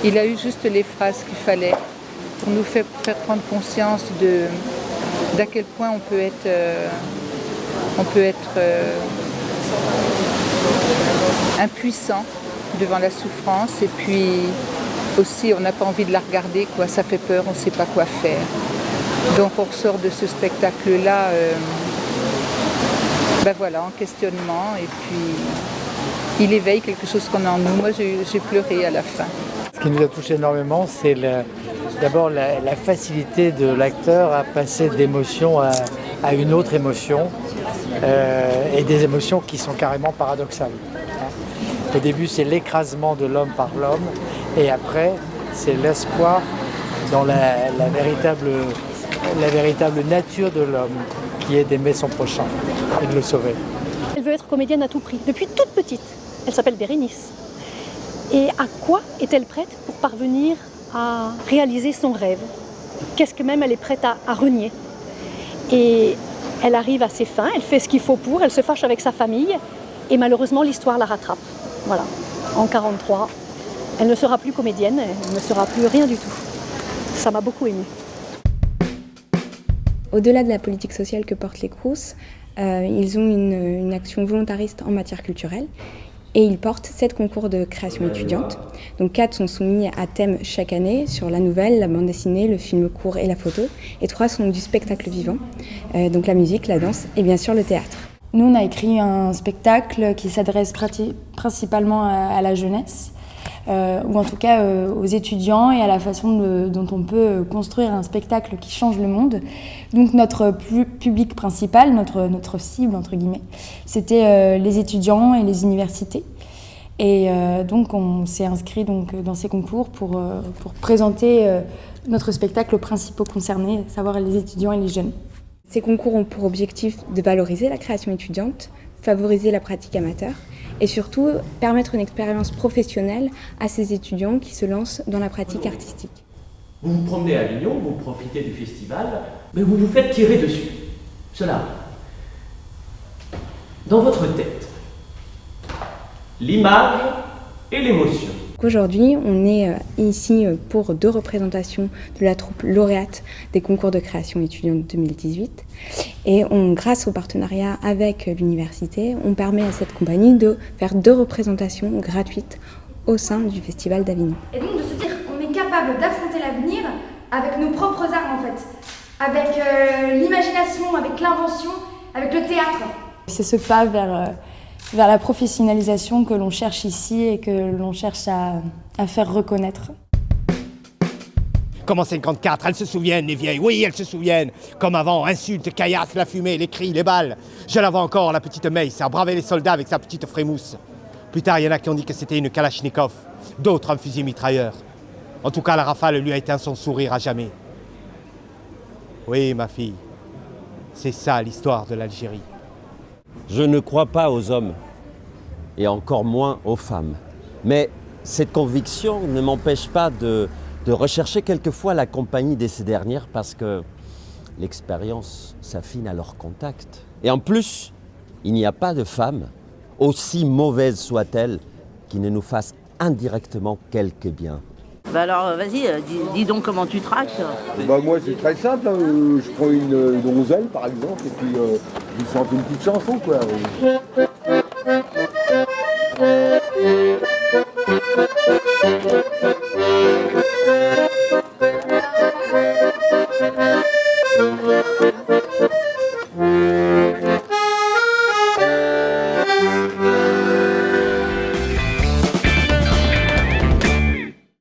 Il a eu juste les phrases qu'il fallait pour nous faire prendre conscience d'à quel point on peut être impuissant devant la souffrance, et puis aussi on n'a pas envie de la regarder, quoi. Ça fait peur, on ne sait pas quoi faire. Donc on ressort de ce spectacle-là en questionnement, et puis il éveille quelque chose qu'on a en nous. Moi j'ai pleuré à la fin. Ce qui nous a touché énormément, c'est d'abord la facilité de l'acteur à passer d'émotion à une autre émotion, et des émotions qui sont carrément paradoxales. Au début, c'est l'écrasement de l'homme par l'homme, et après, c'est l'espoir dans la véritable nature de l'homme, qui est d'aimer son prochain et de le sauver. Elle veut être comédienne à tout prix, depuis toute petite. Elle s'appelle Bérénice. Et à quoi est-elle prête pour parvenir à réaliser son rêve? Qu'est-ce que même elle est prête à renier? Et elle arrive à ses fins, elle fait ce qu'il faut pour, elle se fâche avec sa famille, et malheureusement l'histoire la rattrape. Voilà, en 1943, elle ne sera plus comédienne, elle ne sera plus rien du tout. Ça m'a beaucoup émue. Au-delà de la politique sociale que portent les Crous, ils ont une action volontariste en matière culturelle, et ils portent 7 concours de création étudiante. Donc 4 sont soumis à thème chaque année sur la nouvelle, la bande dessinée, le film court et la photo, et 3 sont du spectacle vivant, donc la musique, la danse et bien sûr le théâtre. Nous, on a écrit un spectacle qui s'adresse principalement à la jeunesse, ou en tout cas aux étudiants, et à la façon dont on peut construire un spectacle qui change le monde. Donc notre public principal, notre cible entre guillemets, c'était les étudiants et les universités. Et donc on s'est inscrit dans ces concours pour présenter notre spectacle aux principaux concernés, à savoir les étudiants et les jeunes. Ces concours ont pour objectif de valoriser la création étudiante, favoriser la pratique amateur et surtout permettre une expérience professionnelle à ces étudiants qui se lancent dans la pratique artistique. Vous vous promenez à Avignon, vous profitez du festival, mais vous vous faites tirer dessus. Cela arrive. Dans votre tête, l'image et l'émotion. Aujourd'hui, on est ici pour 2 représentations de la troupe lauréate des concours de création étudiante 2018. Et grâce au partenariat avec l'université, on permet à cette compagnie de faire 2 représentations gratuites au sein du Festival d'Avignon. Et donc de se dire qu'on est capable d'affronter l'avenir avec nos propres armes en fait, avec l'imagination, avec l'invention, avec le théâtre. C'est ce pas vers la professionnalisation que l'on cherche ici et que l'on cherche à faire reconnaître. Comme en 54, elles se souviennent, les vieilles, oui, elles se souviennent. Comme avant, insultes, caillasses, la fumée, les cris, les balles. Je la vois encore, la petite Mace, à braver les soldats avec sa petite frémousse. Plus tard, il y en a qui ont dit que c'était une Kalachnikov, d'autres un fusil mitrailleur. En tout cas, la rafale lui a éteint son sourire à jamais. Oui, ma fille, c'est ça l'histoire de l'Algérie. Je ne crois pas aux hommes, et encore moins aux femmes. Mais cette conviction ne m'empêche pas de rechercher quelquefois la compagnie de ces dernières, parce que l'expérience s'affine à leur contact. Et en plus, il n'y a pas de femme, aussi mauvaise soit-elle, qui ne nous fasse indirectement quelque bien. Alors vas-y, dis donc comment tu tractes. Moi c'est très simple, hein. Je prends une donzelle par exemple et puis je lui chante une petite chanson quoi.